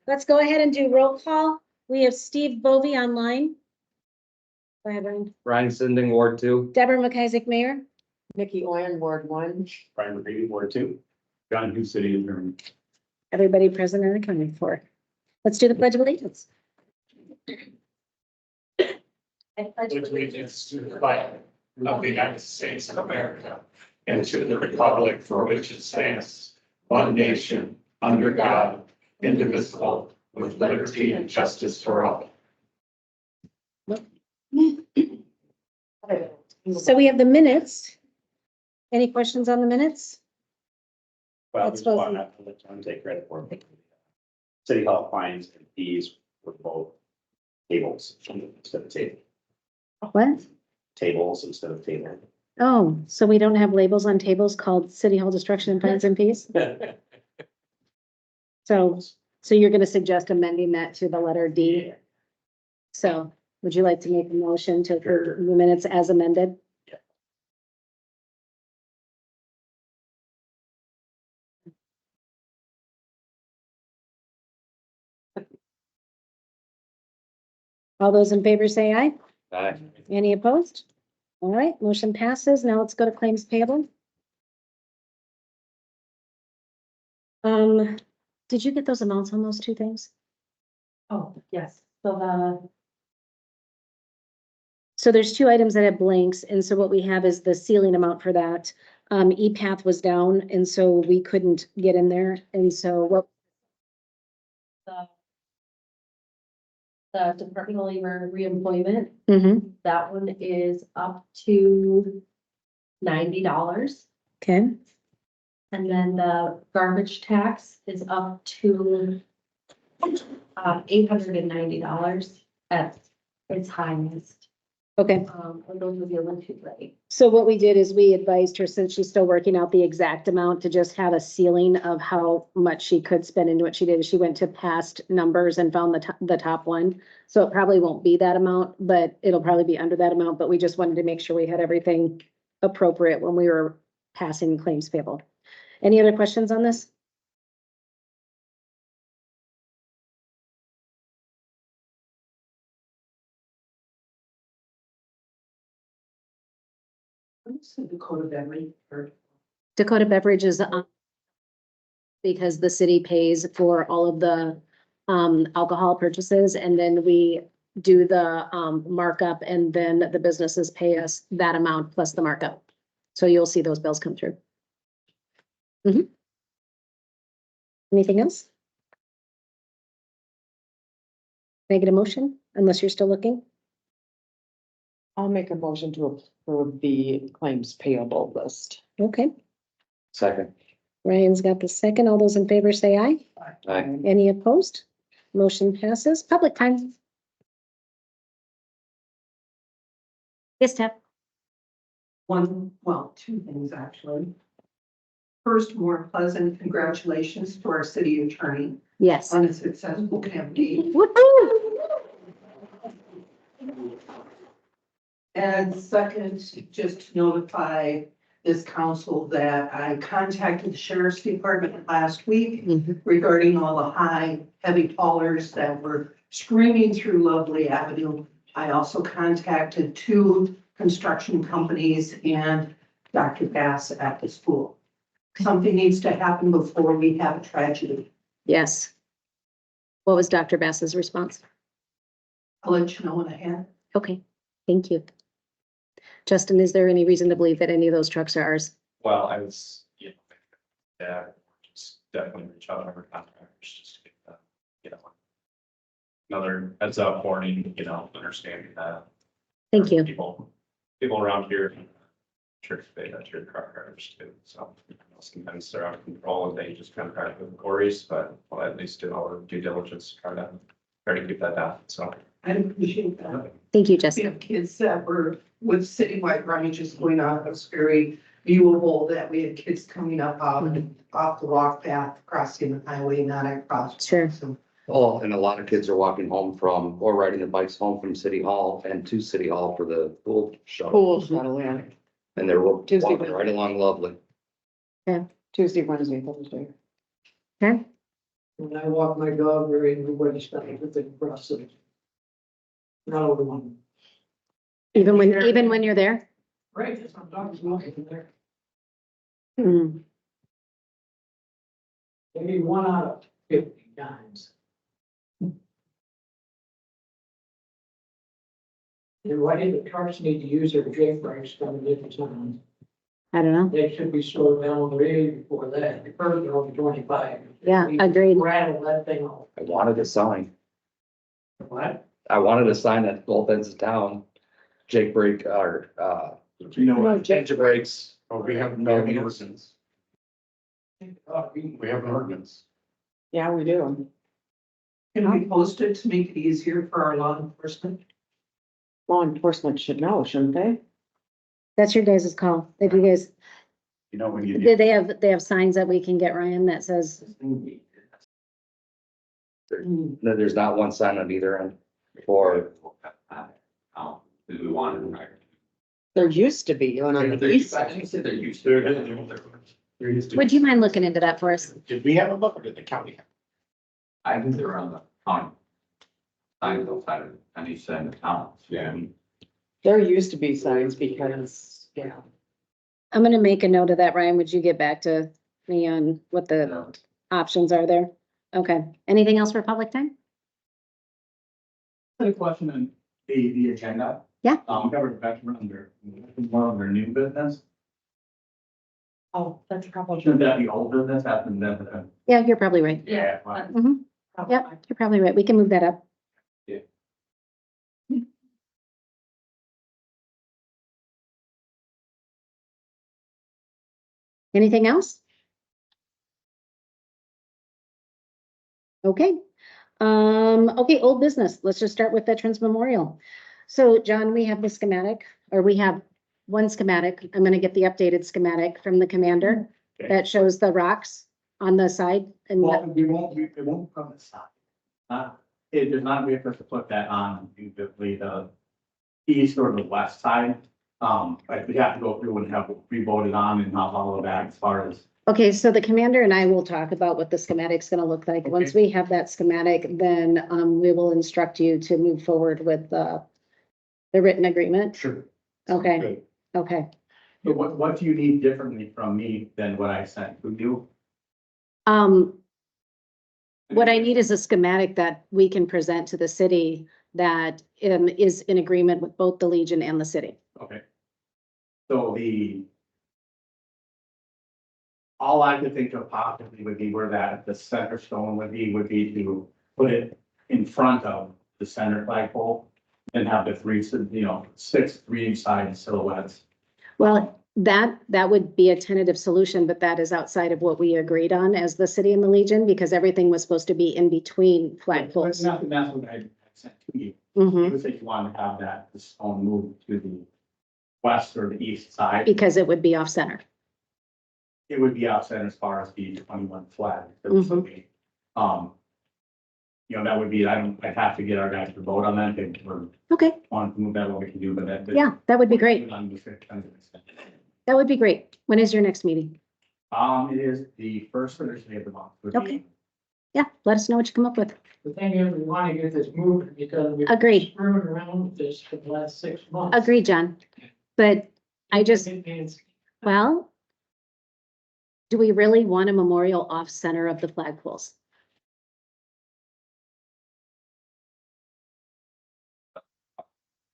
let's go ahead and do roll call. We have Steve Bovee online. Go ahead, Ryan. Ryan Sinding, Ward 2. Deborah McIsaac, Mayor. Nikki Owen, Ward 1. Brian McCready, Ward 2. John Hughes, City Attorney. Everybody present and accounted for. Let's do the Pledge of Allegiance. I pledge Allegiance to the flag of the United States of America and to the republic for which it stands, one nation, under God, indivisible, with liberty and justice for all. So we have the minutes. Any questions on the minutes? Well, That's there's both. one I have to let John take credit for. City Hall fines and fees were both tables instead of table, What? tables instead of table. Oh, so we don't have labels on tables called City Hall Destruction and Fines and Fees? So you're gonna suggest amending that to the letter D? So would you like to make a motion to approve the minutes as amended? Yeah. All those in favor say aye. Aye. Any opposed? All right, motion passes. Now let's go to claims payable. Did you get those amounts on those two things? Oh, yes. So So there's two items that have blanks, and so what we have is the ceiling amount for that. E-Path was down, and so we couldn't get in there, and so what, the Department of Labor reemployment, mhm, that one is up to $90. okay, And then the garbage tax is up to $890 at its highest. okay. And those would be only two, right? So what we did is we advised her, since she's still working out the exact amount, to just have a ceiling of how much she could spend. And what she did is she went to past numbers and found the top one. So it probably won't be that amount, but it'll probably be under that amount. But we just wanted to make sure we had everything appropriate when we were passing claims payable. Any other questions on this? Dakota Beverly. Dakota Beverage is because the city pays for all of the alcohol purchases, and then we do the markup, and then the businesses pay us that amount plus the markup. So you'll see those bills come through. Mhm. Anything else? Can I get a motion, unless you're still looking? I'll make a motion to approve the claims payable list. Okay, Second. Ryan's got the second. All those in favor say aye. Aye. Any opposed? Motion passes. Public time. Yes, Tab. Two things actually. First, more pleasant congratulations to our city attorney Yes. on a successful campaign. Woo-hoo! And second, just to notify this council that I contacted the sheriff's department last week Mhm. regarding all the high, heavy haulers that were screaming through Lovely Avenue. I also contacted two construction companies and Dr. Bass at the school. Something needs to happen before we have a tragedy. Yes. What was Dr. Bass's response? I'll let you know when I have. Okay, thank you. Justin, is there any reason to believe that any of those trucks are ours? Well, I was, yeah, just definitely reach out to our contractors just to get that, another heads up warning, understanding that. Thank you. People around here, church, they got your truck drivers too, so sometimes they're out of control and they just kind of drive with quarries, but we'll at least do our due diligence to try to keep that down, so. I appreciate that. Thank you, We Justin. have kids that were with citywide runnages going on. It was very viewable that we had kids coming up off the walk path, crossing the highway, not across. Sure. So Oh, and a lot of kids are walking home from, or riding their bikes home from City Hall and to City Hall for the pool show. Pool shuttle, yeah. And they're Tuesday, walking right along Lovely. Tuesday, Wednesday, Thursday. Okay. When I walk my dog, there ain't nobody stopping to think across it. Not over one. Even when you're there? Right, that's what I'm talking about, isn't there? Hmm. Maybe 1 out of 50 times. And why do the cars need to use their brake brakes coming into town? I don't know. They should be slowed down way before that. The curves are only 25. Yeah, We agreed. Rattle that thing off. I wanted a sign. What? I wanted a sign at both ends of town. Jake brake or, You know No, what? change of brakes. Oh, we have an ordinance. We have an ordinance. Yeah, we do. Can we post it to make it easier for our law enforcement? Law enforcement should know, shouldn't they? That's your guys' call. If you guys, You know, when you. do they have signs that we can get, Ryan, that says, No, there's not one sign on either end for, Do we want it? There used to be one on the east side. I said they're used There to it it. is. There used to be. would you mind looking into that for us? Did we have a look or did the county? I think they're on the county. Signs outside of any side of town. Yeah. There used to be signs because, yeah. I'm gonna make a note of that, Ryan. Would you get back to me on what the options are there? Okay. Anything else for public time? I had a question on the agenda. Yeah. Covered veteran under, one under new business. Oh, that's probably. Shouldn't that be old business after that? Yeah, you're probably right. Yeah. fine. Mhm. Yep, you're probably right. We can move that up. Yeah. Anything else? Okay. Okay, old business. Let's just start with Veterans Memorial. So John, we have the schematic, or we have one schematic. I'm gonna get the updated schematic from the commander Okay. that shows the rocks on the side and Well, it won't come the side. It does not, we have to put that on the east or the west side. But we have to go through and have it re-voted on and not all of that as far as. okay, so the commander and I will talk about what the schematic's gonna look like. Once we have that schematic, then we will instruct you to move forward with the written agreement. Sure. Okay. Good. Okay. But what do you need differently from me than what I sent to you? What I need is a schematic that we can present to the city that is in agreement with both the Legion and the city. Okay. So all I could think of possibly would be where the center stone would be to put it in front of the center flagpole. And have the 6 3-side silhouettes. Well, that would be a tentative solution, but that is outside of what we agreed on as the city and the Legion, because everything was supposed to be in between flagpoles. That's what I sent to you. Mhm. You said you wanted to have the stone moved to the west or the east side. Because it would be off center. It would be outside as far as the 21 flag. Mhm. That would be, I'd have to get our guys to vote on that. If we're Okay, wanting to move that, what we can do, but that. yeah, that would be great. That would be great. When is your next meeting? It is the first Thursday of the month. Okay. Yeah, let us know what you come up with. The thing is, we want to get this moving because we've been Agreed. screwing around with this for the last 6 months. Agreed, John. But I just, It's- well, do we really want a memorial off center of the flagpoles?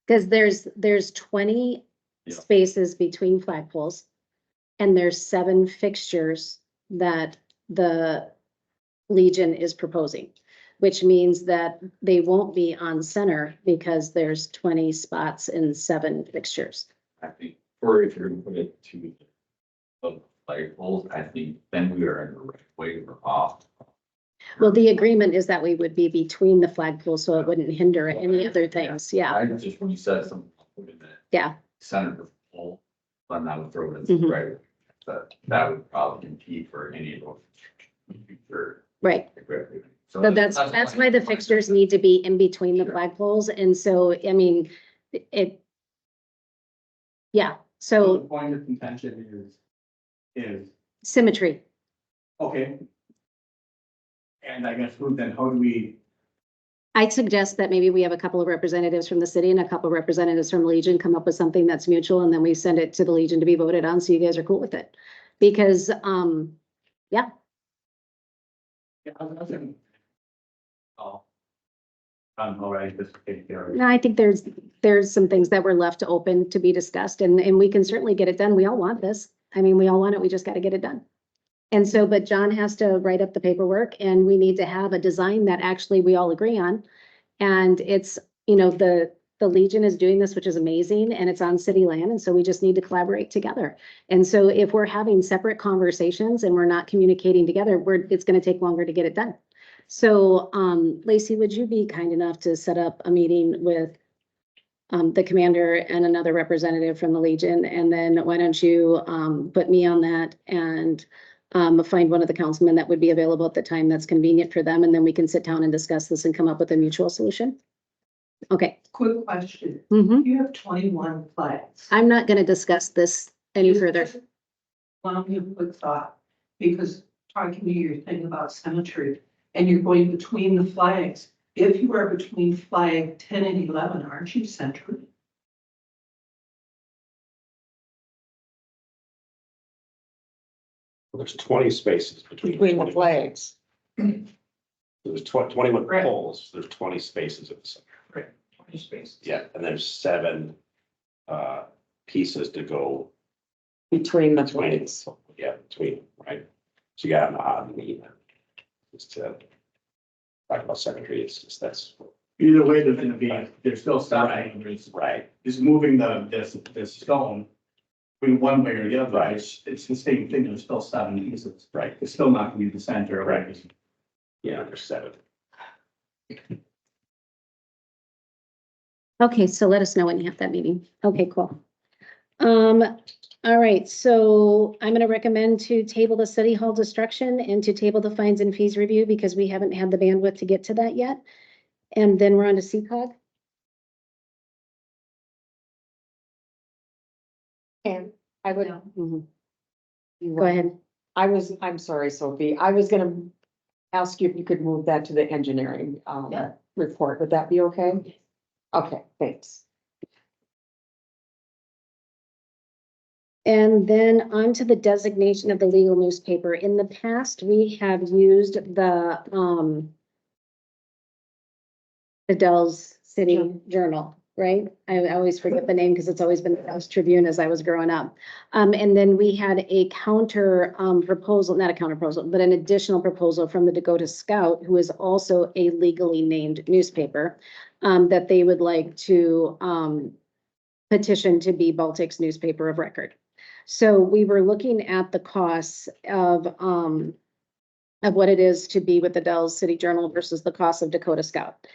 Because there's 20 Yeah. spaces between flagpoles. And there's 7 fixtures that the Legion is proposing. Which means that they won't be on center because there's 20 spots and 7 fixtures. I think, or if you're gonna put it to the flagpoles, I think then we are in the right way to off. Well, the agreement is that we would be between the flagpoles, so it wouldn't hinder any other things. Yeah, I just, when you said something, put in the yeah, center of the pole, but not throw it in Mhm. the right. But that would probably compete for any of those. future right. equipment. So that's why the fixtures need to be in between the Sure. flagpoles. And so, I mean, yeah, So the so point of contention is, symmetry. okay. And I guess, then how do we, I'd suggest that maybe we have a couple of representatives from the city and a couple of representatives from Legion come up with something that's mutual, and then we send it to the Legion to be voted on, so you guys are cool with it. Because, yeah, I was thinking. Oh. I'm all right, this take care of it. no, I think there's some things that were left open to be discussed, and we can certainly get it done. We all want this. I mean, we all want it. We just gotta get it done. And so, but John has to write up the paperwork, and we need to have a design that actually we all agree on. And it's, you know, the Legion is doing this, which is amazing, and it's on city land, and so we just need to collaborate together. And so if we're having separate conversations and we're not communicating together, it's gonna take longer to get it done. So, Lacey, would you be kind enough to set up a meeting with the commander and another representative from the Legion? And then why don't you, put me on that and, find one of the councilmen that would be available at the time that's convenient for them, and then we can sit down and discuss this and come up with a mutual solution. Okay. Quick question. Mhm. You have 21 flags. I'm not gonna discuss this any further. Allow me a quick thought, because talking to your thing about cemetery, and you're going between the flags. If you are between flag 10 and 11, aren't you centered? There's 20 spaces between. Between the flags. There's 21 Right. poles, there's 20 spaces at the center. Right. 20 spaces. Yeah, and there's 7 pieces to go Between the between, flags. yeah, between, right? So you got an odd and even. Just to talk about cemetery, it's just, that's Either way, there's gonna be, there's still stopping, there's right. just moving this stone. Between one way or the other, Right. it's the same thing, there's still 7 pieces. Right. It's still not gonna be the center of Right. it. Yeah, there's 7. Okay, so let us know when you have that meeting. Okay, cool. All right, so I'm gonna recommend to table the city hall destruction and to table the fines and fees review, because we haven't had the bandwidth to get to that yet. And then we're on to CCOG. And I would, Mhm. Go ahead. I'm sorry, Sophie. I was gonna ask you if you could move that to the engineering, Yeah. report. Would that be okay? Okay, thanks. And then on to the designation of the legal newspaper. In the past, we have used the Dell's City Journal, right? I always forget the name because it's always been the Dallas Tribune as I was growing up. And then we had a counter proposal, not a counter proposal, but an additional proposal from the Dakota Scout, who is also a legally named newspaper, that they would like to petition to be Baltic's newspaper of record. So we were looking at the costs of what it is to be with the Dalles City Journal versus the cost of Dakota Scout.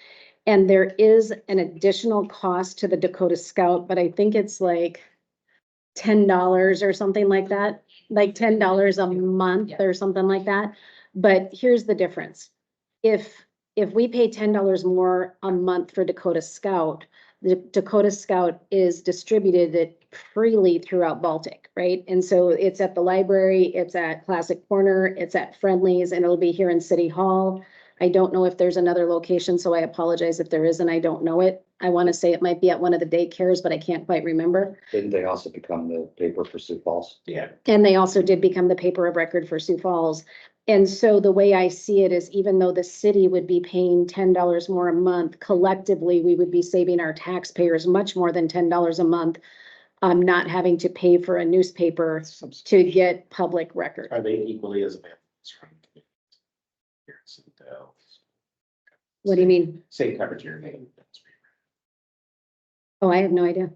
And there is an additional cost to the Dakota Scout, but I think it's like $10 or something like that, like $10 a month or something like that. But here's the difference. If we pay $10 more a month for Dakota Scout, the Dakota Scout is distributed freely throughout Baltic, right? And so it's at the library, it's at Classic Corner, it's at Friendly's, and it'll be here in City Hall. I don't know if there's another location, so I apologize if there isn't. I don't know it. I want to say it might be at one of the daycares, but I can't quite remember. Didn't they also become the paper for Sioux Falls? Yeah. And they also did become the paper of record for Sioux Falls. And so the way I see it is, even though the city would be paying $10 more a month, collectively, we would be saving our taxpayers much more than $10 a month, not having to pay for a newspaper to get public record. Are they equally as available? What do you mean? Same coverage your name. Oh, I have no idea.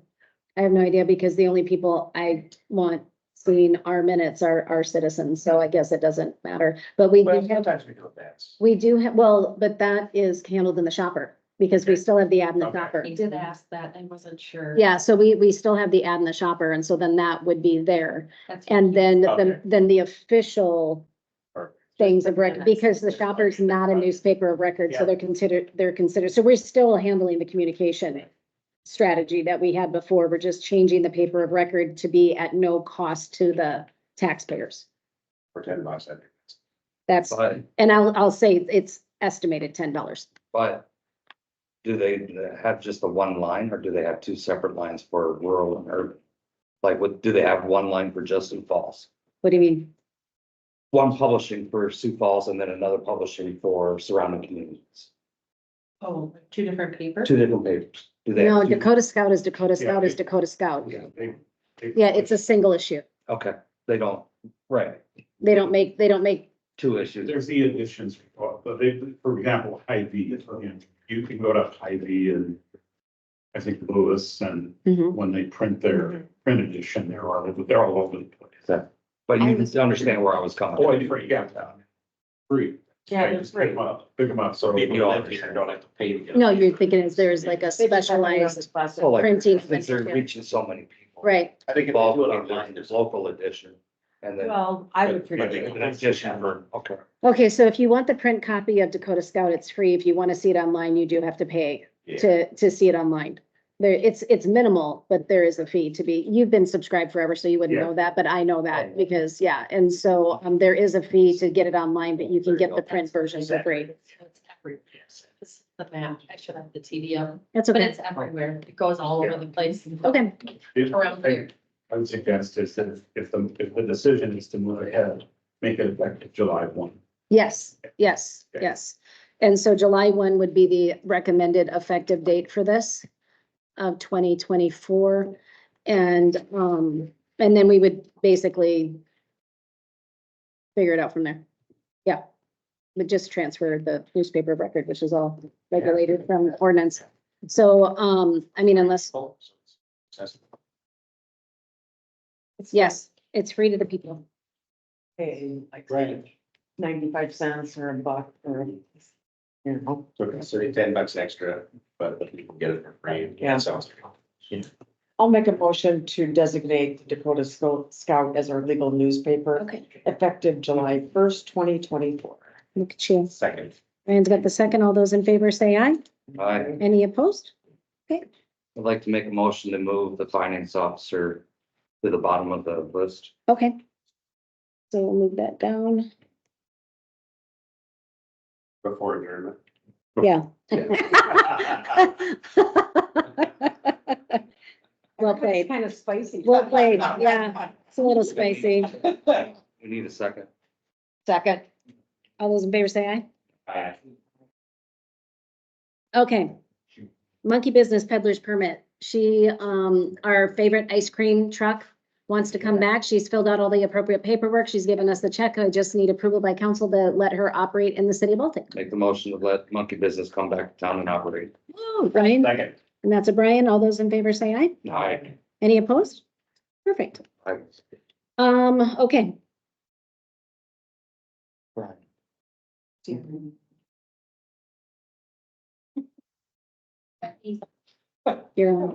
I have no idea, because the only people I want seeing our minutes are citizens, so I guess it doesn't matter. But we do Well, have, sometimes we do events. we do have, well, but that is handled in the shopper, because we still have the ad in the Okay. shopper. I did ask that, I wasn't sure. Yeah, so we still have the ad in the shopper, and so then that would be there. That's And then, Okay. then the official Perfect. things of record, because the shopper's not a newspaper of record, so Yeah. they're considered, so we're still handling the communication strategy that we had before. We're just changing the paper of record to be at no cost to the taxpayers. For $10, I think. That's, But, and I'll say it's estimated $10. but do they have just the one line or do they have two separate lines for rural and urban? Like, what, do they have one line for just Sioux Falls? What do you mean? One publishing for Sioux Falls and then another publishing for surrounding communities. Oh, two different papers? Two different papers. Do they? No, have two? Dakota Scout is Dakota Yeah, Scout is it- Dakota Scout. Yeah, Yeah, it's a single issue. Okay, they don't, right, They don't make, two issues. there's the additions, but they, for example, Hy-Vee, you can go to Hy-Vee and I think Lewis and Mhm. when they print their print edition, they're all over the place. But you can understand where I was coming. Oh, from. it's free, yeah. Free. Yeah, Right, they're just pick them up, so. People live here don't have to pay to get. no, you're thinking is there's like a They just have to run specialized, this class. So like, I Printing. think they're reaching so many people. right? I think if they Bulk, do it online, there's there's local edition and then. Well, I would. But they- an addition for, okay. Okay, so if you want the print copy of Dakota Scout, it's free. If you want to see it online, you do have to pay to see it online. There, it's minimal, but there is a fee to be, you've been subscribed forever, so you wouldn't Yeah. know that, but I know that because, yeah, and so, there is a fee to get it online, but you can get the print version for free. It's everywhere. This is the map. I should have the TV up, That's but okay. it's everywhere. It goes all over the place. Okay, Around here. I would suggest is that if the decision is to move ahead, make it effective July 1. yes, yes, Okay. yes. And so July 1 would be the recommended effective date for this of 2024. And then we would basically figure it out from there. Yeah. But just transfer the newspaper of record, which is all regulated from ordinance. So, I mean, unless, yes, it's free to the people. Pay like Right. 95 cents or a buck or, you know. So $10 extra, but you can get it for free. Yeah. Sounds. I'll make a motion to designate the Dakota Scout as our legal newspaper Okay. effective July 1st, 2024. Look at you. Second. Rand's got the second. All those in favor say aye. I'd Any opposed? like to make a motion to move the finance officer to the bottom of the list. Okay. So we'll move that down. Before adjournment. Yeah. Well played. Kind of spicy. Well played, yeah. It's a little spicy. We need a second. Second. All those in favor say aye. Aye. Okay. Monkey Business Peddler's Permit. She, our favorite ice cream truck wants to come back. She's filled out all the appropriate paperwork. She's given us the check. I just need approval by council to let her operate in the city of Baltic. Make the motion to let Monkey Business come back to town and operate. Oh, Brian, Second. and that's a Brian. All those in favor say aye. Aye. Any opposed? Perfect. Aye. Okay. You're,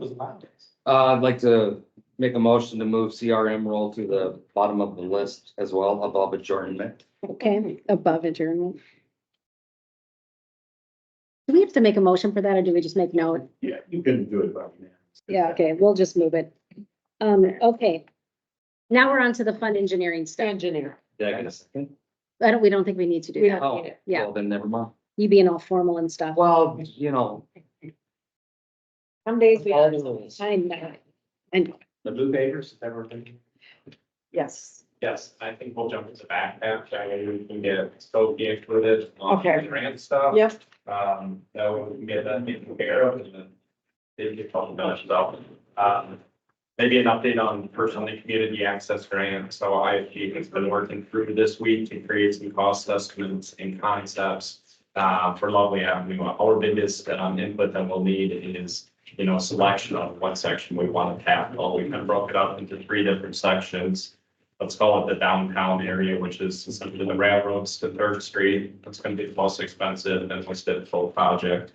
I'd like to make a motion to move CRM roll to the bottom of the list as well, above adjournment. okay, above adjournment. Do we have to make a motion for that, or do we just make note? Yeah, you can do it, but. Yeah, okay, we'll just move it. Okay. Now we're on to the fund engineering stuff. Engineer. Did I get a second? We don't think we need to do We that. don't Oh, need it. Yeah. well, then never mind. You being all formal and stuff. Well, you know, Some days we have. I know. And The blue papers, is that what we're thinking? Yes. Yes, I think we'll jump into the back half, that way we can get Skokie included. on Okay. the Grant stuff. Yep. That way we can get that taken care of and then they get all done, so. Maybe an update on personally community access grant, so IFG has been working through this week to create some cost estimates and concepts. For Lovely Avenue, our biggest input that we'll need is, selection of what section we want to tackle. We kind of broke it up into 3 different sections. Let's call it the downtown area, which is essentially the railroads to 3rd Street. That's going to be the most expensive and what's the full project.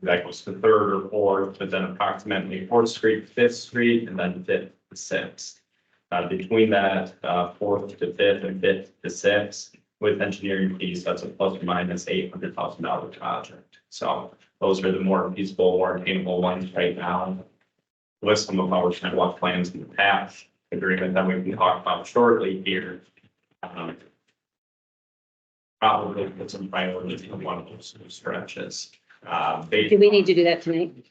That goes to 3rd or 4th, but then approximately 4th Street, 5th Street, and then 5th to 6th. Between that, 4th to 5th and 5th to 6th, with engineering fees, that's a plus or minus $800,000 project. So those are the more feasible, more attainable ones right now. With some of our sidewalk plans in the past, agreement that we've been talking about shortly here. Probably put some priority in one of those stretches. They Do we need to do that tonight?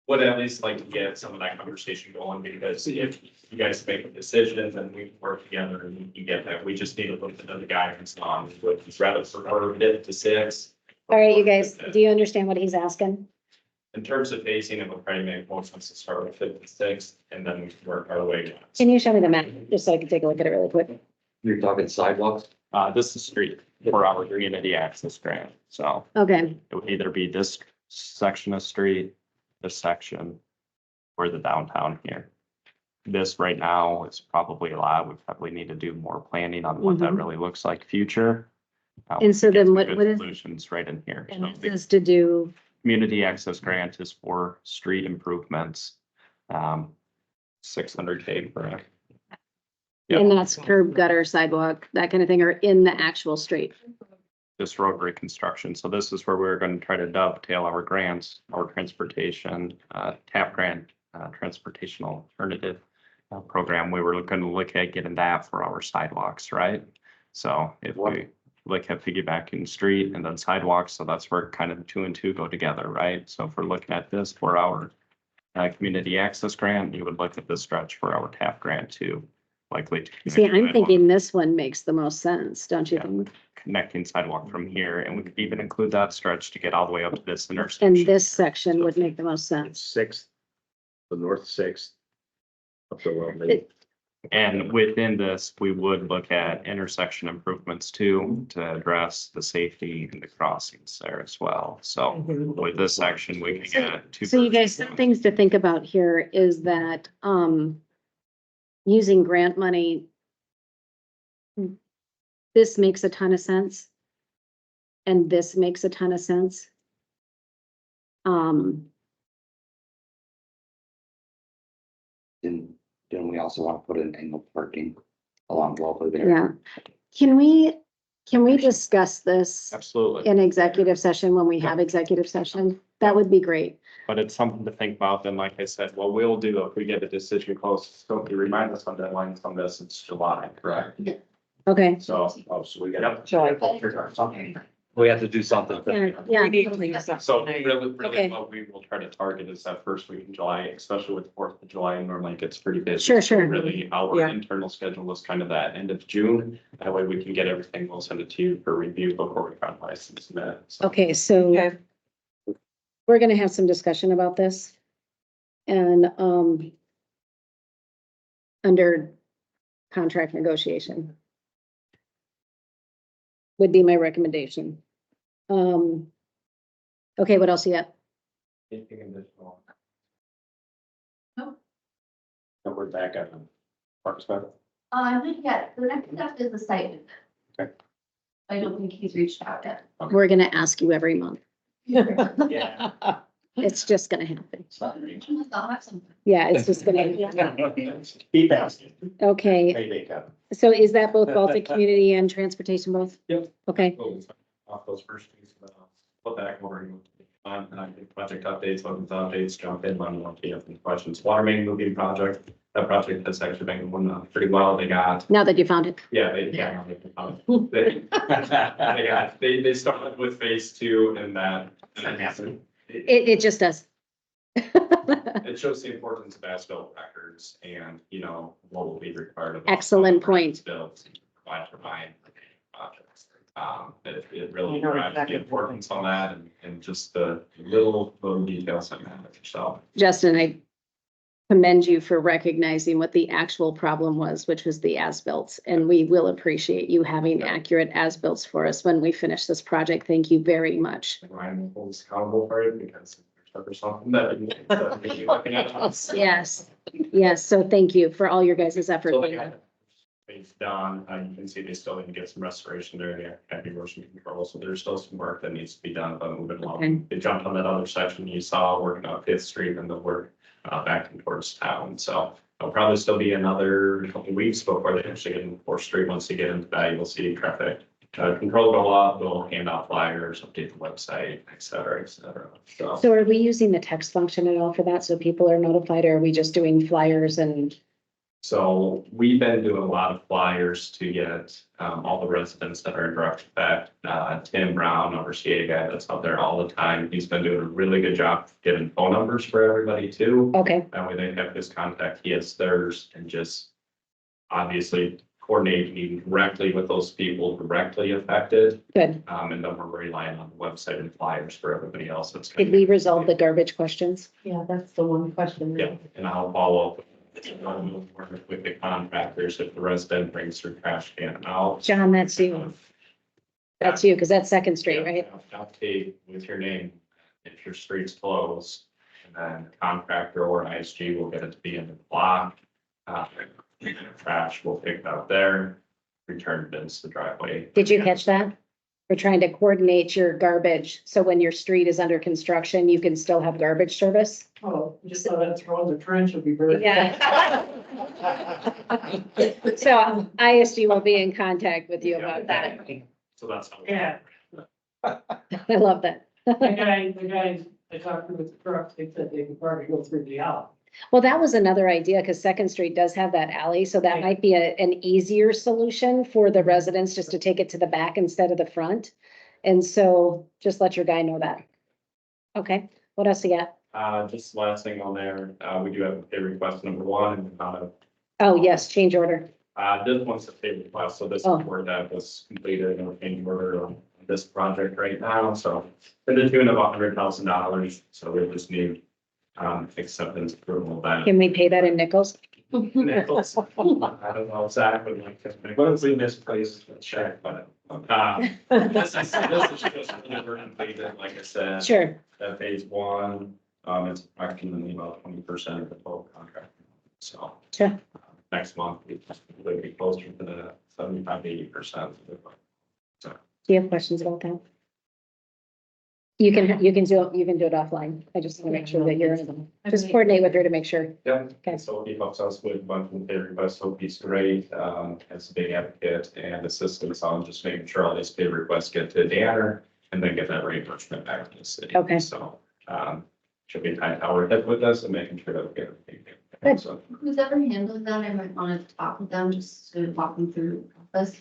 would at least like to get some of that conversation going, because if you guys make a decision, then we can work together and you get that. We just need to look at the guidance on, would you rather prefer it to 6? All right, you guys, do you understand what he's asking? In terms of phasing, it would probably make more sense to start with 5th and 6th, and then we can work our way down. Can you show me the map, just so I can take a look at it really quick? You're talking sidewalks? This is street for our community access grant, so Okay, it would either be this section of street, this section, or the downtown here. This right now is probably a lot. We probably need to do more planning on what that Mhm. really looks like future. And so we get then some what- good what is- Solutions right in here. and So this the is to do, community access grant is for street improvements. 600K for it. Yep. and that's curb, gutter, sidewalk, that kind of thing, or in the actual street? Just road reconstruction. So this is where we're going to try to dovetail our grants, our transportation, TAP grant, transportation alternative program. We were going to look at getting that for our sidewalks, right? So if we look at piggybacking street and then sidewalks, so that's where kind of the 2 and 2 go together, right? So if we're looking at this for our community access grant, you would look at this stretch for our TAP grant too, likely to. See, connect I'm sidewalk- thinking this one makes the most sense, don't you Yeah. think? Connecting sidewalk from here, and we could even include that stretch to get all the way up to this intersection. And this section would make the most sense. 6th, the north 6th. Up to Romney. It- And within this, we would look at intersection improvements too, to address the safety and the crossings there as well. So with this section, we can get two. So you birds guys, with some one things to think about here is that, using grant money, this makes a ton of sense. And this makes a ton of sense. Then we also want to put in angle parking along Wellesley there. yeah. Can we discuss this Absolutely, in executive session when we have executive session? That would be great. but it's something to think about. Then, like I said, what we'll do if we get a decision close, so if you remind us on deadlines on this, it's July, correct? Okay, So, So we got. yep. July. We have to do something. yeah, We need to leave So something. really, Okay. what we will try to target is that first week in July, especially with 4th of July, normally it gets pretty busy. Sure, So sure. Really, our Yeah. internal schedule is kind of that end of June. That way we can get everything. We'll send it to you for review before we finalize and submit. So okay, so Okay. we're gonna have some discussion about this. And, under contract negotiation. Would be my recommendation. Okay, what else you got? Anything additional? Nope. And we're back at Parks Better. I think, yeah, the next step is the site visit. Okay. I don't think he's reached out yet. We're gonna ask you every month. Yeah. It's just gonna happen. I'll have some. Yeah, it's just gonna, Keep asking. okay. Maybe, Kevin. So is that both Baltic Community and Transportation both? Yep. Okay, Off those first things, put back over on, and I think project updates, weapons updates, jump in on one, if you have any questions. Water main moving project, that project has actually been going pretty well. They got, now that you found it. yeah, they started with phase 2 and that. It just does. It shows the importance of as-built records and, you know, what will be required of. us. Excellent point. Built, provide for mine projects. It really drives the importance on that and just the little details on that, so. Justin, I commend you for recognizing what the actual problem was, which was the as-built. And we will appreciate you having accurate as-built for us when we finish this project. Thank you very much. Ryan will hold us accountable for it because there's something that you're looking at us. Yes, yes. So thank you for all your guys' effort. So they got It's done, you can see they still need to get some restoration there, they have erosion control, so there's still some work that needs to be done, but moving Okay. along. They jumped on that other section you saw, working up 5th Street and the work back towards town, so it'll probably still be another couple of weeks before they actually get into 4th Street. Once you get into that, you'll see traffic control go up, they'll hand out flyers, update the website, et cetera, so. So are we using the text function at all for that? So people are notified, or are we just doing flyers and So we've been doing a lot of flyers to get all the residents that are in direct effect. Tim Brown, our CA guy that's out there all the time, he's been doing a really good job giving phone numbers for everybody too. Okay, That way they have his contact, he has theirs, and just obviously coordinating directly with those people directly affected. good. And then we're relying on the website and flyers for everybody else that's. Did we resolve the garbage questions? Yeah, that's the one question. Yeah, and I'll follow up with the contractors if the resident brings their trash can out. John, that's you. That's you, because that's Second Street, right? I'll take with your name if your street's closed, and then contractor or ISG will get it to the end of the block. Trash will pick it up there, return bins to the driveway. Did you catch that? We're trying to coordinate your garbage, so when your street is under construction, you can still have garbage service. Oh, just thought I'd throw in the trench would be very. Yeah. So ISG will be in contact with you about that. So that's. how- Yeah, I love that. the guys I talked to with the trucks, they said they could probably go through the alley. Well, that was another idea, because Second Street does have that alley, so that might be an easier solution for the residents, just to take it to the back instead of the front. And so just let your guy know that. Okay, what else you got? Just last thing on there, we do have a pay request number one, and Oh, yes, change order. this one's a pay request, so this is Oh. where that was completed and we're change order on this project right now, so. To the tune of $100,000, so we just need, acceptance approval of that. Can we pay that in nickels? Nichols. I don't know exactly, like, what is in this place, check, but, this is just really we're completed, like I said. Sure. That phase one, it's approximately about 20% of the total contract. So Sure. next month, we'll be closer to the 75-80%. Do you have questions about that? You can do it offline. I just want to make sure that you're, just coordinate with her to make sure. Yep. Okay. So he helps us with a bunch of pay requests, so he's great, as a big advocate and assistance on just making sure all these pay requests get to Danner and then get that reimbursement back to the city. Okay. So, should be tight how we're hit with this and making sure that we get everything. Good. So, Who's ever handled that, I might want to talk with them, just to walk them through the process.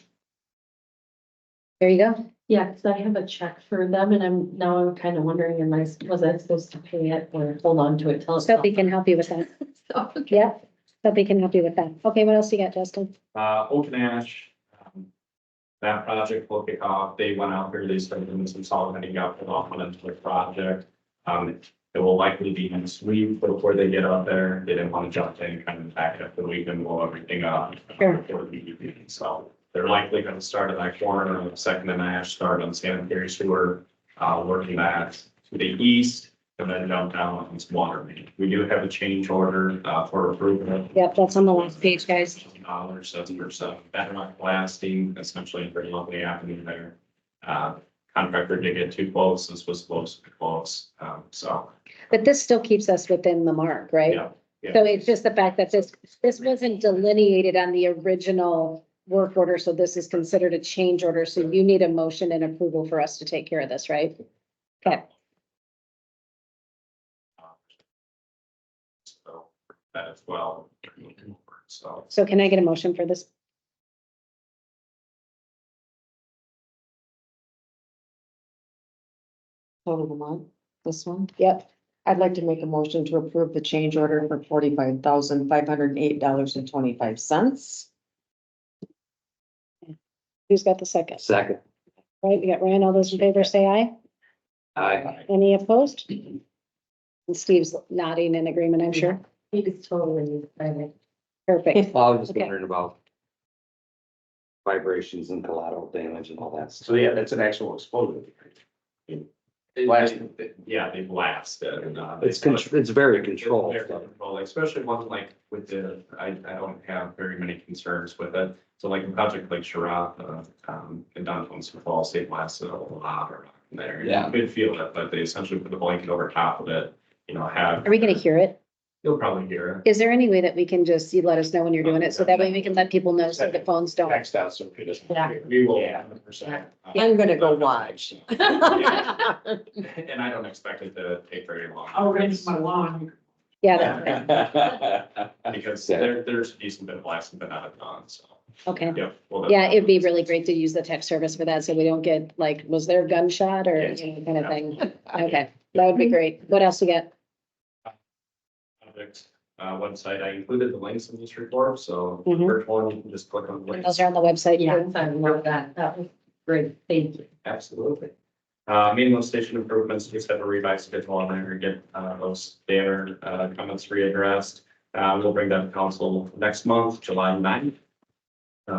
There you go. Yeah, because I have a check for them and I'm kind of wondering, was I supposed to pay it or hold on to it till it's. Sophie can help you with that. So, Yeah, Sophie can help you with that. Okay, what else you got, Justin? Open Ash, that project will kick off. They went out there, they started doing some solid, and got put off on into the project. It will likely be next week before they get out there. They didn't want to jump in, kind of back up the week and blow everything up. Sure. Before the evening. So they're likely going to start at that corner of Second and Ash, start on sanitary sewer, working that to the east, and then jump down on some water main. We do have a change order, for approval. Yep, that's on the last page, guys. Dollars, that's for some bedrock blasting, essentially a pretty lovely avenue there. Contractor did get two quotes, this was close to close, so, But this still keeps us within the mark, right? yeah. yeah. So it's just the fact that this wasn't delineated on the original work order, so this is considered a change order, so you need a motion and approval for us to take care of this, right? Okay, So that as well. So, so can I get a motion for this? Total amount, this one. Yep, I'd like to make a motion to approve the change order for $45,508.25. who's got the second? Second. Right, we got Ryan, all those in favor say aye. Aye. Any opposed? And Steve's nodding in agreement, I'm sure. It's totally private. Perfect. Well, I was just Okay. wondering about vibrations and collateral damage and all that stuff. So yeah, that's an actual explosion. yeah, they blast it and, It's very controlled. Very controlled, especially one like with the, I don't have very many concerns with it. So like a project like Sharad, in downtown Sioux Falls, they blasted a lot around there. Yeah. You could feel it, but they essentially put the blanket over top of it, have. Are we gonna hear it? You'll probably hear Is there any way that we can just, you let us know when you're doing it, so that way we can let people know so the phones don't? Next out, so it doesn't. Yeah. it. We will. Yeah. 100%. I'm gonna go watch. And I don't expect it to take very long. I'll raise my lawn. Yeah, that's Because there's a decent bit of blasting, but not a ton, so, okay. yeah. Yeah, it'd be really great to use the tech service for that, so we don't get like, was there a gunshot or Yes. any kind of thing? Okay, that would be great. What else you got? Project, website, I included the links in this report, so Mhm. first one, you can just click on the links. Those are on the website. Yeah, too. I love that. That was great. Thank you. Absolutely. Meeting those station improvements, just have a revised schedule on there, get, those banner, comments readdressed. We'll bring that to council next month, July 9th.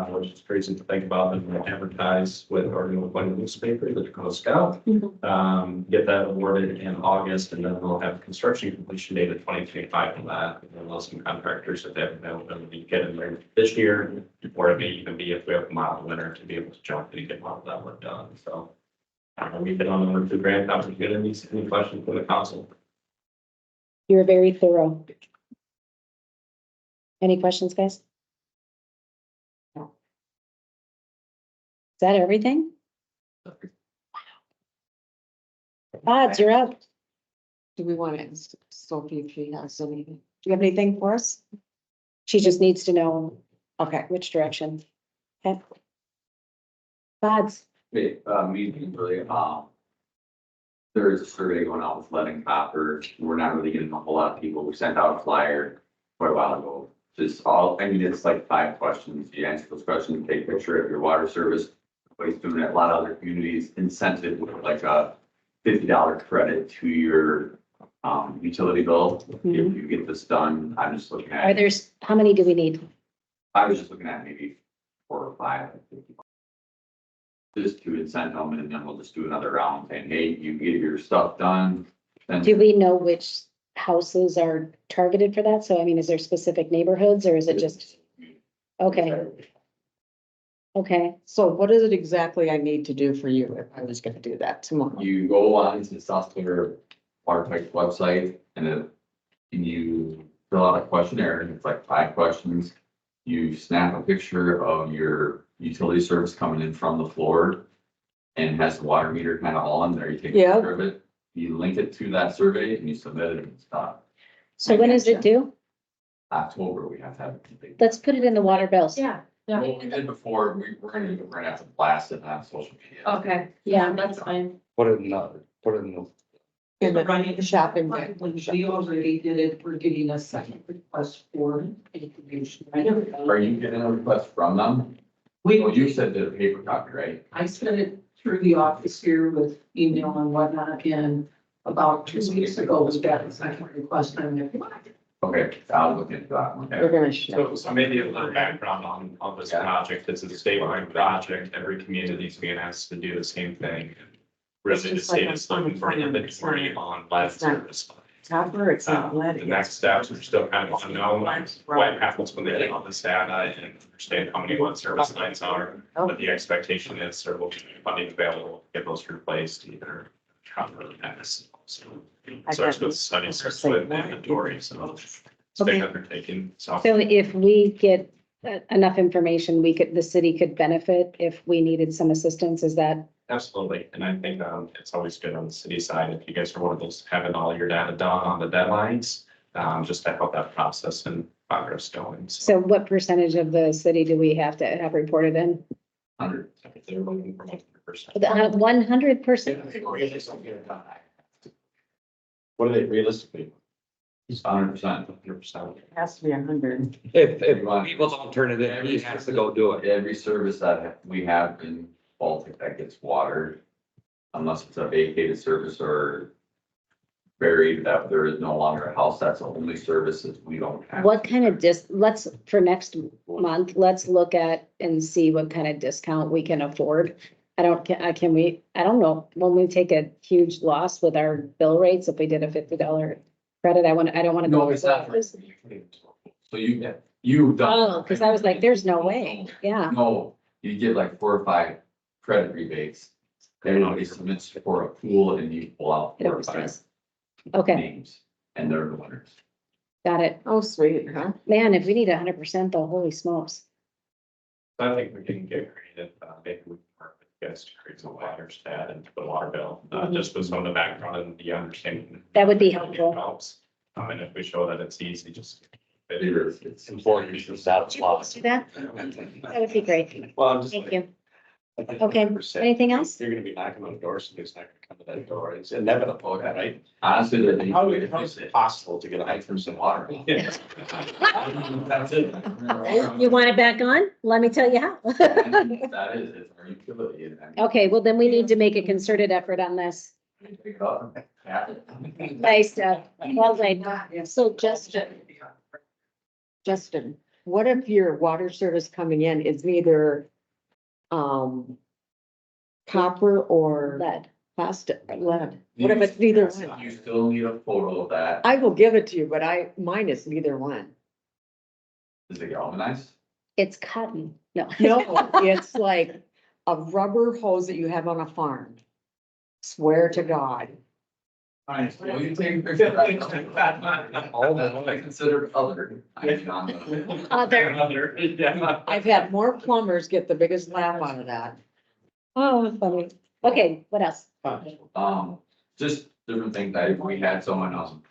Which is crazy to think about, and we'll advertise with our new appointed newspaper, the Dakota Scout. Get that awarded in August, and then we'll have construction completion date of 2025 on that. And then we'll have some contractors that have availability to get in there this year, or it may even be if we have a mild winter to be able to jump in and get a lot of that work done, so. We've been on the 2 grant opportunities. Any questions from the council? You were very thorough. Any questions, guys? No. Is that everything? Odds, you're up. Do we want to ask Sophie if she has anything? Do you have anything for us? She just needs to know Okay. which direction. Okay. Odds. Meeting really, there is a survey going out with lead and copper. We're not really getting a whole lot of people. We sent out a flyer quite a while ago. Just all, I mean, it's like 5 questions. You answer those questions, take a picture of your water service. Nobody's doing it. A lot of other communities incentive with like a $50 credit to your utility bill. If you get this done, I'm just looking Are at, there's, how many do we need? I was just looking at maybe 4 or 5. Just to incent them, and then we'll just do another round saying, hey, you get your stuff done. Then Do we know which houses are targeted for that? So I mean, is there specific neighborhoods or is it just, okay, okay. So what is it exactly I need to do for you if I was gonna do that tomorrow? you go on to the South Dakota Water Tech website, and then you fill out a questionnaire, and it's like 5 questions. You snap a picture of your utility service coming in from the floor, and it has the water meter kind of all in there. You take a Yeah. picture of it, you link it to that survey, and you submit it, and it's done. So when is it due? October, we have to have it complete. Let's put it in the water bills. Yeah. What we did before, we're gonna have to blast it on social media. Okay. Yeah. That's fine. Put it in the, In the shopping bag. We already did it. We're getting a second request for information. I never. Are you getting a request from them? We, Well, you said the paper copy, right? I sent it through the office here with email and whatnot, and about 2 weeks ago was got a second request. I'm like, what? Okay, I'll look into that one. We're gonna show. So maybe a little background on this project. This is a statewide project. Every community is being asked to do the same thing. Really, the just like state a is looking for inventory on lead It's not- service. Copper, it's not lead. The next steps are still kind of unknown, what happens when they get all this data and understand how many lead service lines are. But the expectation is there will be funding available to get those replaced either copper or X. So starts with studies, starts with inventory, so it's a big Okay. undertaking, so. So if we get enough information, the city could benefit if we needed some assistance, is that? Absolutely, and I think it's always good on the city side, if you guys are one of those having all your data done on the deadlines, just to help that process and progress going. So what percentage of the city do we have to have reported in? 100. If they're looking for 100%. 100%? What are they realistically? 100%. 100%. It has to be 100. if people don't turn it in, he has to go do it. Every service that we have in Baltic that gets watered, unless it's a vacated service or buried, that there is no longer a house, that's the only services we don't have. What kind of let's, for next month, let's look at and see what kind of discount we can afford. I don't know, when we take a huge loss with our bill rates, if we did a $50 credit, I don't wanna go. No, it's not. So you've done. Oh, cause I was like, there's no way, yeah. No, you get like 4 or 5 credit rebates. Everybody submits for a pool and you pull out It 4 or always 5 does. Okay, names, and they're the winners. got it. Oh, sweet, huh? Man, if we need 100% though, holy smokes. I think we can get creative, maybe we can work with you guys to create some water stat and the water bill, just with some of the background and the understanding. That would be helpful. Helps. And if we show that it's easy, just. It's Important, it's not Would a you flaw. please do that? That would be great. Well, I'm just. Thank you. I think Okay, 100%. anything else? You're gonna be knocking on the door, somebody's not gonna come to that door. It's inevitable, right? Honestly, the. How is it possible to get a hike from some water? That's it. You want it back on? Let me tell you how. That is, it's our utility. And I mean, Okay, well, then we need to make a concerted effort on this. pick it up. Yeah. Nice, well, so Justin, what if your water service coming in is neither copper or lead. plastic, lead? What if it's neither one? You still need a photo of that. I will give it to you, but mine is neither one. Is it galvanized? It's cotton, no. No, it's like a rubber hose that you have on a farm. Swear to God. Well, you take pictures. I consider other. I'm not- Other, I've had more plumbers get the biggest laugh out of that. oh, funny. Okay, what else? Just different things. We had someone,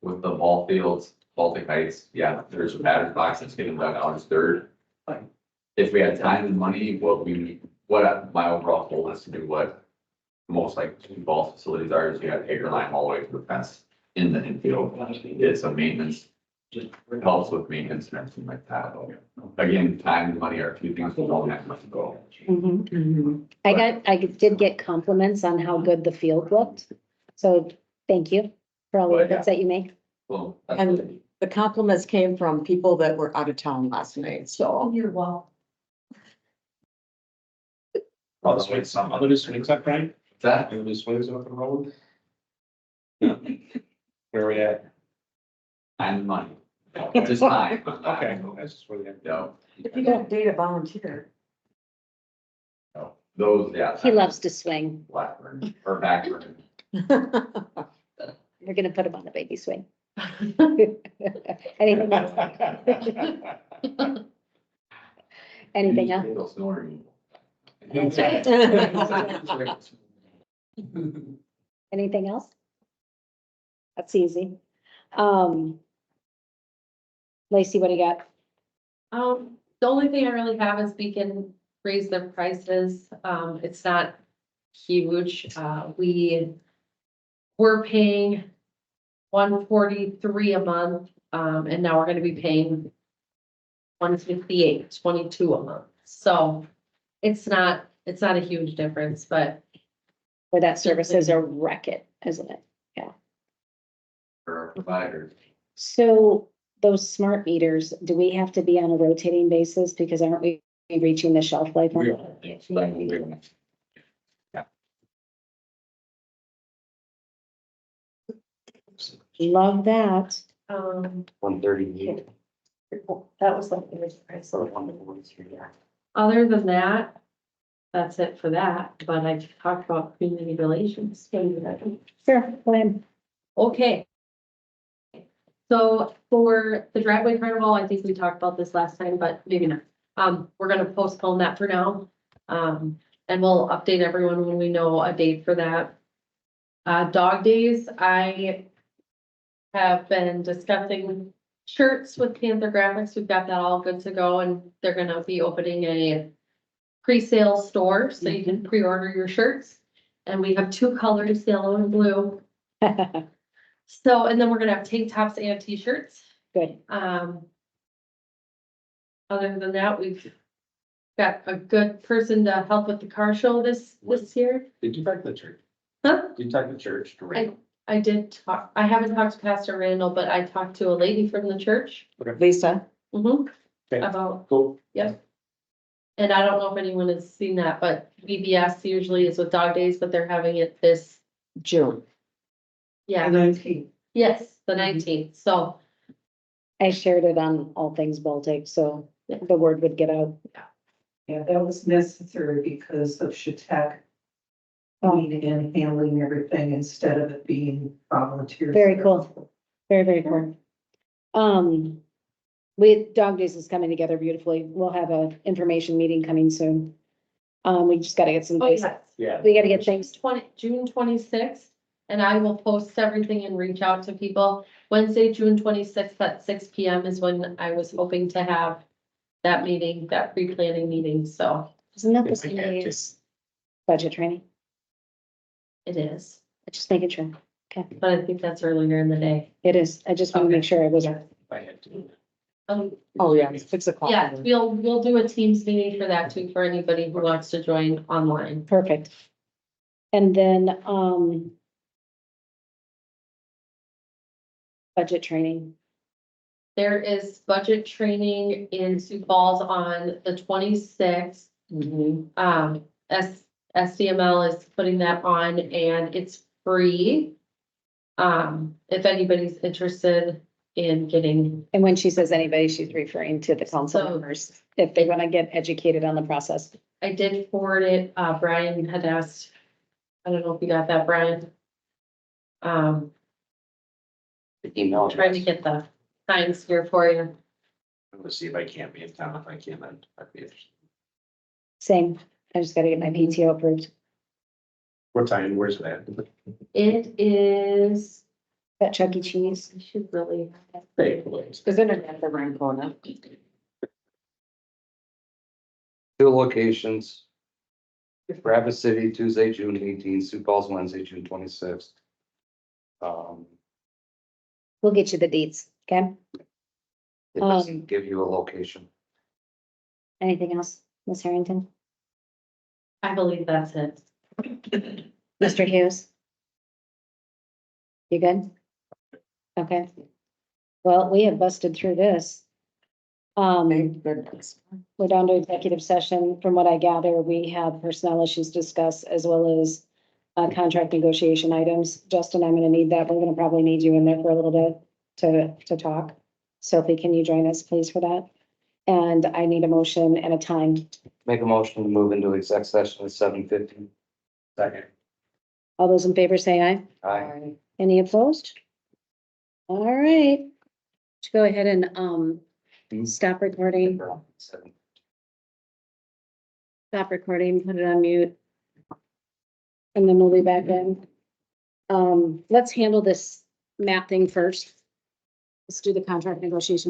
with the ball fields, Baltic Heights, yeah, there's a batter's box that's getting dug out as third. If we had time and money, what my overall goal is to do what most like ball facilities are, is you have acre line all the way to the fence in the infield. It's a maintenance, just helps with maintenance and everything like that. Again, time and money are two things we don't have much to go. I did get compliments on how good the field looked. So thank you for all the Well, yeah. efforts that you make. Well, And the compliments came from people that were out of town last night, so. You're welcome. All the swings, some other swings up, right? that, Other swings up the road? Yeah. Where are we at? time and money, just time. Okay, that's just where they have. No, If you got data volunteer. no, those, yeah. He loves to swing. Blackburn or Backburn. We're gonna put him on the baby swing. Anything else? Anything else? Needle snoring. That's right. Anything else? That's easy. Lacey, what do you got? The only thing I really have is we can raise their prices. It's not huge. We were paying 143 a month, and now we're gonna be paying 158, 22 a month. So it's not a huge difference, but For that service is a racket, isn't it? For our providers. So those smart meters, do we have to be on a rotating basis? Because aren't we reaching the shelf life? on We it? are, yes, that will be. Love that. 138. that was like the first price. Other than that, that's it for that, but I talked about community relations. Sure, go ahead. Okay. So for the driveway carnival, I think we talked about this last time, but maybe not. We're gonna postpone that for now. And we'll update everyone when we know a date for that. Dog days, I have been discussing shirts with Panther Graphics. We've got that all good to go, and they're gonna be opening a pre-sale store, so you can pre-order your shirts. And we have two colors, yellow and blue. So, and then we're gonna have tank tops and t-shirts. Good. Other than that, we've got a good person to help with the car show this year. Did you talk to the church? Huh? Did you talk to the church? I did talk, I haven't talked to Pastor Randall, but I talked to a lady from the church. Lisa, Mhm. Okay. About, Cool. yep. And I don't know if anyone has seen that, but VBS usually is with dog days, but they're having it this, June. yeah, 19. yes, the 19th, so. I shared it on All Things Baltic, so the word would get out. Yeah, that was necessary because of Shatek coming in, handling everything instead of it being volunteers. Very cool. Very, very cool. Dog Days is coming together beautifully. We'll have a information meeting coming soon. We just gotta get some, Oh, yes. Yeah. we gotta get things, June 26th, and I will post everything and reach out to people. Wednesday, June 26th at 6 PM is when I was hoping to have that meeting, that pre-planning meeting, so Isn't that the If we same had day to. as budget training? it is. Just making sure. But I think that's earlier in the day. It is. I just want to Okay. make sure it was. If I had to. Oh, yeah, 6 o'clock. Yeah, we'll do a Teams meeting for that too, for anybody who wants to join online. Perfect. And then, budget training. There is budget training in Sioux Falls on the 26th. Mhm. SDML is putting that on and it's free. If anybody's interested in getting, And when she says anybody, she's referring to the council So- members, if they want to get educated on the process. I did forward it, Brian had asked, I don't know if you got that, Brian. The email. Trying to get the times here for you. I'm gonna see if I can't be in town. If I can, then I'd be interested. Same. I just gotta get my PTO approved. What time, where's that? It is, That Chuck E. Cheese. I should really. Hey, please. Isn't it at the Rancona? Two locations. Rapid City, Tuesday, June 18th, Sioux Falls, Wednesday, June 26th. We'll get you the deets, okay? It doesn't give you a location. Anything else, Ms. Harrington? I believe that's it. Mr. Hughes? You good? Okay. Well, we have busted through this. Thank goodness. We're down to executive session. From what I gather, we have personnel issues discussed as well as contract negotiation items. Justin, I'm gonna need that. We're gonna probably need you in there for a little bit to talk. Sophie, can you join us, please, for that? And I need a motion and a time. Make a motion to move into exec session at 7:50. Second. All those in favor say aye. Aye. Any opposed? All right. Let's go ahead and, stop recording, put it on mute. And then we'll be back in. Let's handle this map thing first. Let's do the contract negotiation